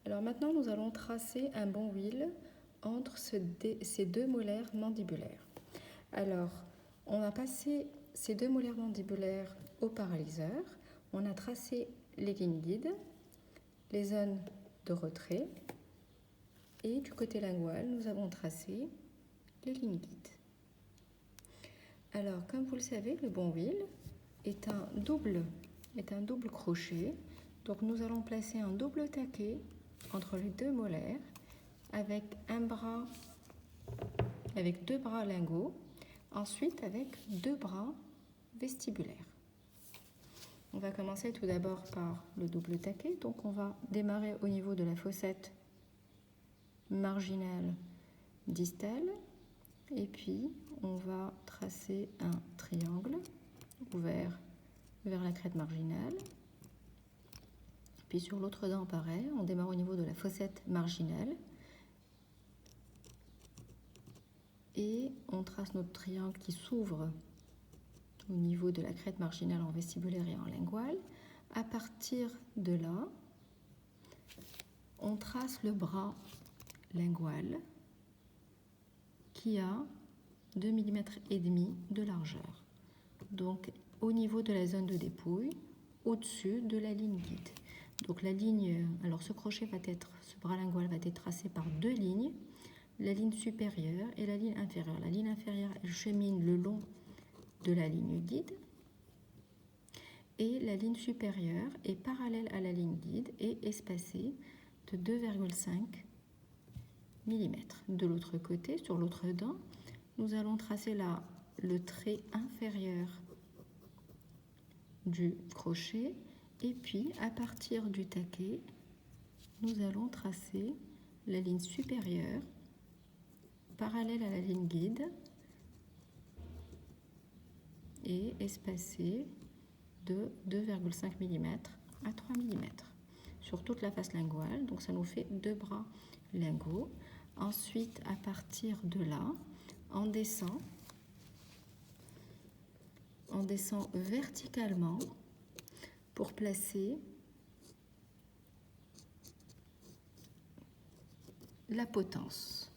Alors maintenant, nous allons tracer un bon-will entre ces deux molaires mandibulaires. Alors, on a passé ces deux molaires mandibulaires au paralyseur, on a tracé les lignes guides, les zones de retrait, et du côté lingual, nous avons tracé les lignes guides. Alors, comme vous le savez, le bon-will est un double crochet. Donc, nous allons placer un double taquet entre les deux molaires avec deux bras linguaux, ensuite avec deux bras vestibulaires. On va commencer tout d'abord par le double taquet. Donc, on va démarrer au niveau de la fossette marginale distale. Et puis, on va tracer un triangle ouvert vers la crête marginale. Puis sur l'autre dent, pareil, on démarre au niveau de la fossette marginale. Et on trace notre triangle qui s'ouvre au niveau de la crête marginale en vestibulaire et en lingual. À partir de là, on trace le bras lingual qui a 2,5 mm de largeur. Donc, au niveau de la zone de dépouille, au-dessus de la ligne guide. Donc, la ligne, alors ce bras lingual va être tracé par deux lignes, la ligne supérieure et la ligne inférieure. La ligne inférieure, elle chemine le long de la ligne guide et la ligne supérieure est parallèle à la ligne guide et espacée de 2,5 mm. De l'autre côté, sur l'autre dent, nous allons tracer là le trait inférieur du crochet et puis à partir du taquet, nous allons tracer la ligne supérieure parallèle à la ligne guide et espacée de 2,5 mm à 3 mm sur toute la face linguale. Donc ça nous fait deux bras linguaux. Ensuite, à partir de là, on descend verticalement pour placer la potence.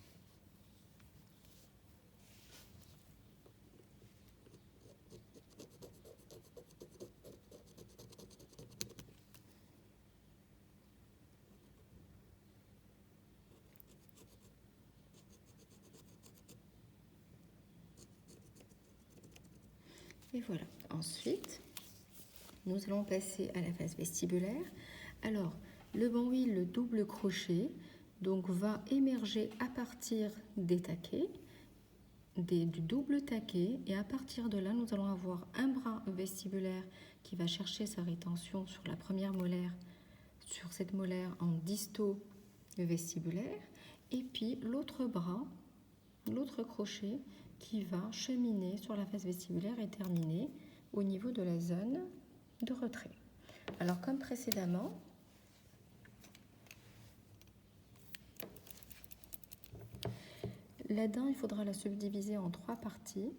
Et voilà. Ensuite, nous allons passer à la phase vestibulaire. Alors, le bon-will, le double crochet, donc va émerger à partir des taquets, du double taquet, et à partir de là, nous allons avoir un bras vestibulaire qui va chercher sa rétention sur la première molaire, sur cette molaire en disto-vestibulaire, et puis l'autre bras, l'autre crochet qui va cheminer sur la face vestibulaire et terminer au niveau de la zone de retrait. Alors comme précédemment, la dent, il faudra la subdiviser en 3 parties.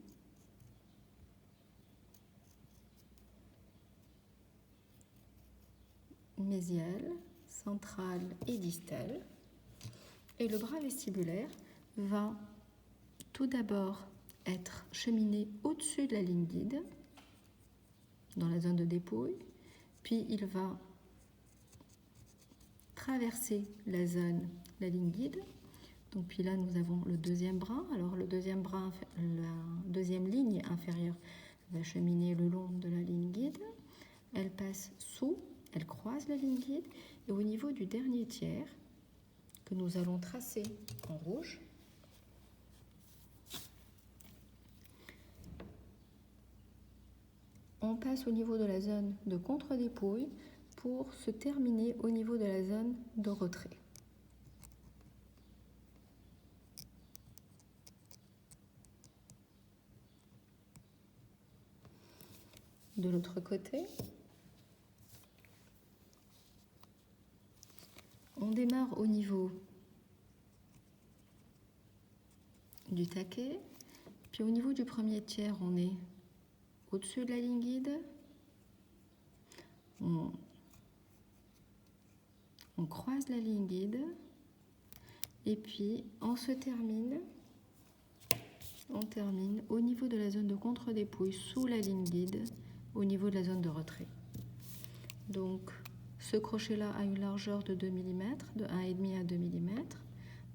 Mésiale, centrale et distale. Et le bras vestibulaire va tout d'abord être cheminé au-dessus de la ligne guide, dans la zone de dépouille, puis il va traverser la ligne guide. Donc puis là nous avons le deuxième bras. Alors le deuxième bras, la deuxième ligne inférieure va cheminer le long de la ligne guide. Elle passe sous, elle croise la ligne guide et au niveau du dernier tiers que nous allons tracer en rouge, on passe au niveau de la zone de contre-dépouille pour se terminer au niveau de la zone de retrait. De l'autre côté, on démarre au niveau du taquet, puis au niveau du premier tiers, on est au-dessus de la ligne guide, on On croise la ligne guide et puis on termine au niveau de la zone de contre-dépouille sous la ligne guide, au niveau de la zone de retrait. Donc ce crochet-là a une largeur de 2 mm, de 1,5 à 2 mm.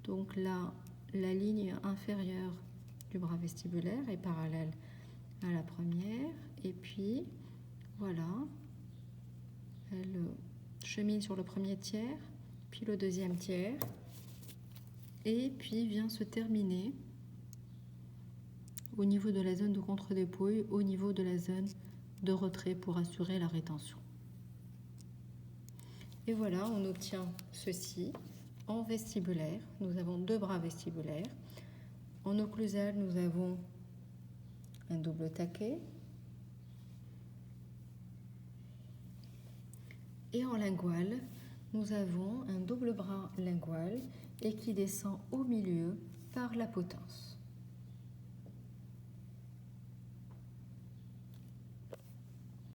Donc là, la ligne inférieure du bras vestibulaire est parallèle à la première. Et puis, voilà, elle chemine sur le premier tiers, puis le deuxième tiers, et puis vient se terminer au niveau de la zone de contre-dépouille, au niveau de la zone de retrait pour assurer la rétention. Et voilà, on obtient ceci en vestibulaire. Nous avons 2 bras vestibulaires. En occlusal, nous avons un double taquet. Et en lingual, nous avons un double bras lingual et qui descend au milieu par la potence.